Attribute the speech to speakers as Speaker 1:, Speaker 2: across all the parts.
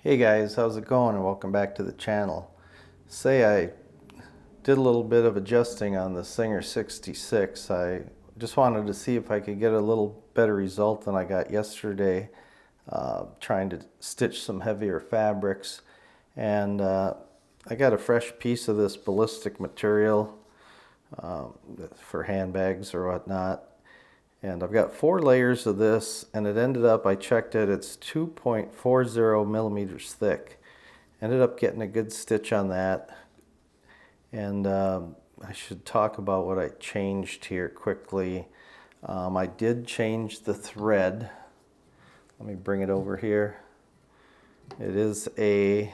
Speaker 1: Hey guys, how's it going and welcome back to the channel. I did a little bit of adjusting on the Singer 66. I just wanted to see if I could get a little better result than I got yesterday trying to stitch some heavier fabrics. And I got a fresh piece of this ballistic material for handbags or whatnot. And I've got 4 layers of this, and it ended up, I checked it, it's 2.40 millimeters thick. Ended up getting a good stitch on that. And I should talk about what I changed here quickly. I did change the thread. Let me bring it over here. It is a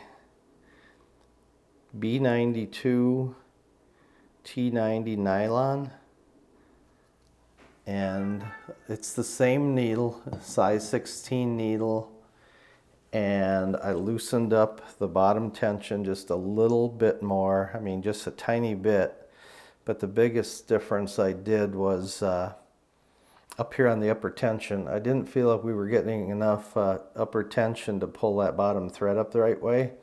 Speaker 1: B92 T90 nylon. And it's the same needle, size 16 needle, and I loosened up the bottom tension just a little bit more. I mean, just a tiny bit, but the biggest difference I did was up here on the upper tension. I didn't feel like we were getting enough upper tension to pull that bottom thread up the right way.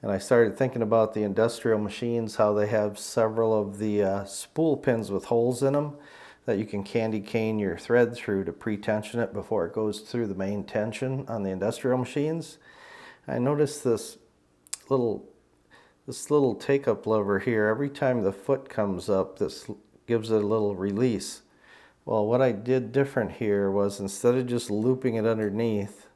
Speaker 1: And I started thinking about the industrial machines, how they have several of the spool pins with holes in them that you can candy cane your thread through to pre-tension it before it goes through the main tension on the industrial machines. I noticed this little take-up lever here. Every time the foot comes up, this gives it a little release. Well, what I did different here was, instead of just looping it underneath,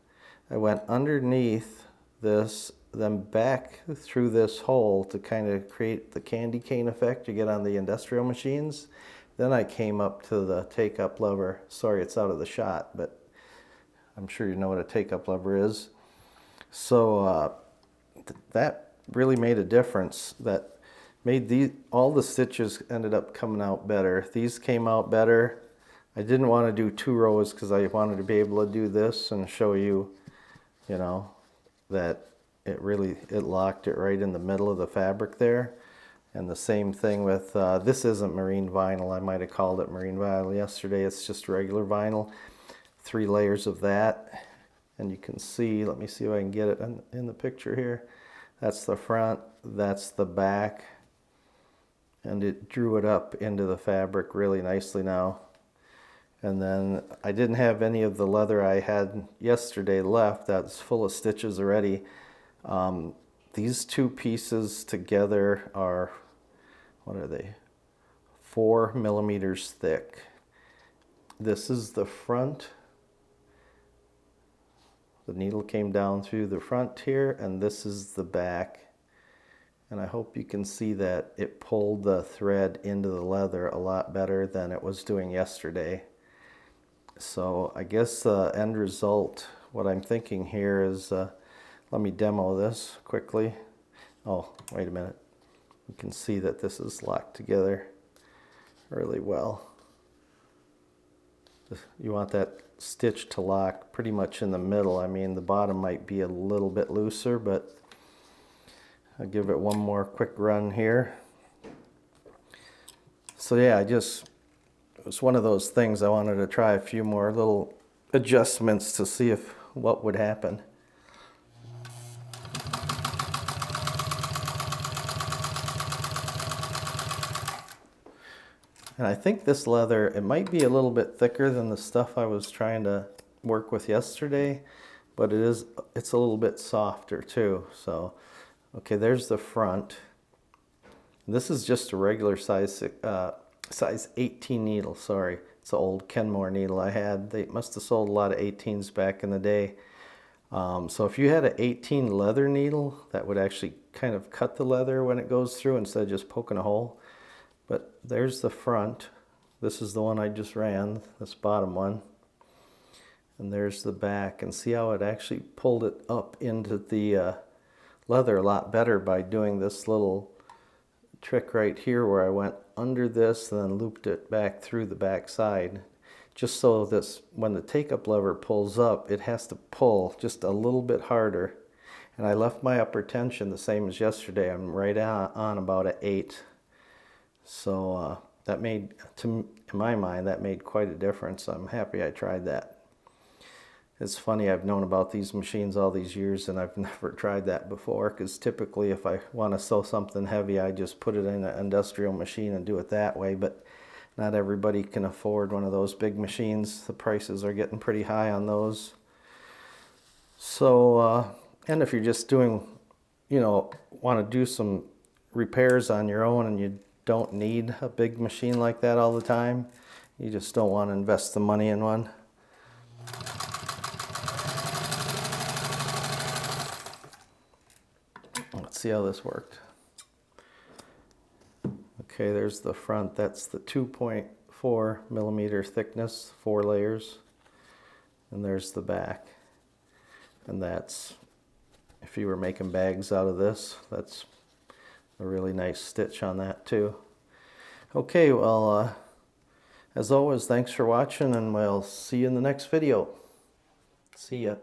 Speaker 1: I went underneath this, then back through this hole to kind of create the candy cane effect you get on the industrial machines. Then I came up to the take-up lever. Sorry, it's out of the shot, but I'm sure you know what a take-up lever is. So that really made a difference. That made all the stitches ended up coming out better. These came out better. I didn't want to do 2 rows because I wanted to be able to do this and show you, that it locked it right in the middle of the fabric there. And the same thing with, this isn't marine vinyl. I might have called it marine vinyl yesterday. It's just regular vinyl. 3 layers of that. And you can see, let me see if I can get it in the picture here. That's the front, that's the back. And it drew it up into the fabric really nicely now. And then I didn't have any of the leather I had yesterday left. That's full of stitches already. These 2 pieces together are, what are they? 4 millimeters thick. This is the front. The needle came down through the front here, and this is the back. And I hope you can see that it pulled the thread into the leather a lot better than it was doing yesterday. So I guess the end result, what I'm thinking here is, let me demo this quickly. Oh, wait a minute. You can see that this is locked together really well. You want that stitch to lock pretty much in the middle. I mean, the bottom might be a little bit looser, but I'll give it one more quick run here. So yeah, it was one of those things I wanted to try a few more little adjustments to see what would happen. And I think this leather, it might be a little bit thicker than the stuff I was trying to work with yesterday, but it's a little bit softer too. So, okay, there's the front. This is just a regular size 18 needle, sorry. It's an old Kenmore needle I had. They must have sold a lot of 18s back in the day. So if you had an 18 leather needle, that would actually kind of cut the leather when it goes through instead of just poking a hole. But there's the front. This is the one I just ran, this bottom one. And there's the back. And see how it actually pulled it up into the leather a lot better by doing this little trick right here where I went under this and then looped it back through the back side. Just so this, when the take-up lever pulls up, it has to pull just a little bit harder. And I left my upper tension the same as yesterday. I'm right on about an 8. So that made, in my mind, that made quite a difference. I'm happy I tried that. It's funny, I've known about these machines all these years and I've never tried that before, because typically if I want to sew something heavy, I just put it in an industrial machine and do it that way, but not everybody can afford one of those big machines. The prices are getting pretty high on those. So, and if you're just doing, want to do some repairs on your own and you don't need a big machine like that all the time, you just don't want to invest the money in one. Let's see how this worked. Okay, there's the front. That's the 2.4 millimeter thickness, 4 layers. And there's the back. And that's, if you were making bags out of this, that's a really nice stitch on that too. Okay, well, as always, thanks for watching, and we'll see you in the next video. See ya.